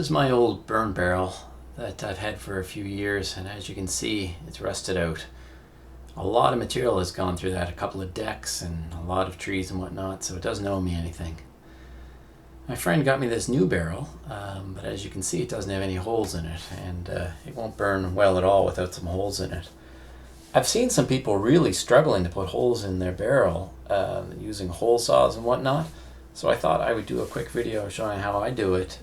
This is my old burn barrel that I've had for a few years, and as you can see, it's rusted out. A lot of material has gone through that, a couple of decks and a lot of trees and whatnot, so it doesn't owe me anything. My friend got me this new barrel, but as you can see, it doesn't have any holes in it, and it won't burn well at all without some holes in it. I've seen some people really struggling to put holes in their barrel using hole saws and whatnot, so I thought I would do a quick video showing how I do it.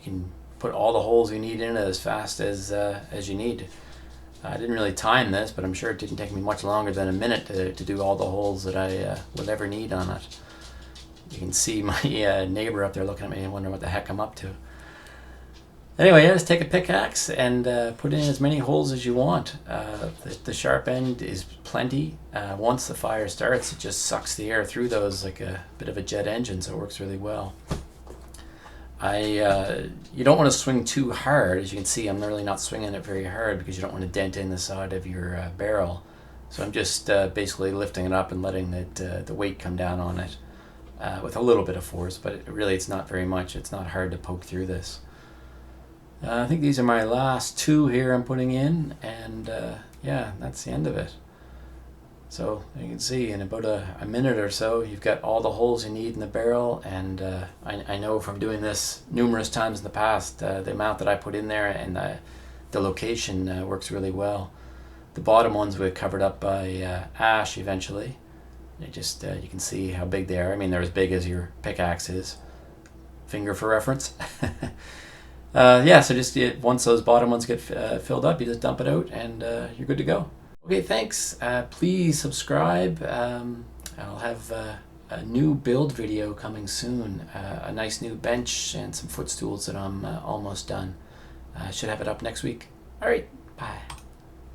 You can put all the holes you need in it as fast as you need. I didn't really time this, but I'm sure it didn't take me much longer than a minute to do all the holes that I would ever need on it. You can see my neighbor up there looking at me and wondering what the heck I'm up to. Anyway, just take a pickaxe and put in as many holes as you want. The sharp end is plenty. Once the fire starts, it just sucks the air through those like a bit of a jet engine, so it works really well. You don't want to swing too hard. As you can see, I'm really not swinging it very hard because you don't want to dent in the side of your barrel. So I'm just basically lifting it up and letting the weight come down on it with a little bit of force, but it's not very much. It's not hard to poke through this. I think these are my last two here I'm putting in, and yeah, that's the end of it. So you can see in about a minute or so you've got all the holes you need in the barrel, and I know from doing this numerous times in the past the amount that I put in there and the location works really well. The bottom ones were covered up by ash eventually. You can see how big they are. I mean, they're as big as your pickaxe is. Finger for reference. Yeah, so just once those bottom ones get filled up, you just dump it out and you're good to go. Okay, thanks. Please subscribe. I'll have a new build video coming soon. A nice new bench and some footstools that I'm almost done. I should have it up next week. All right, bye.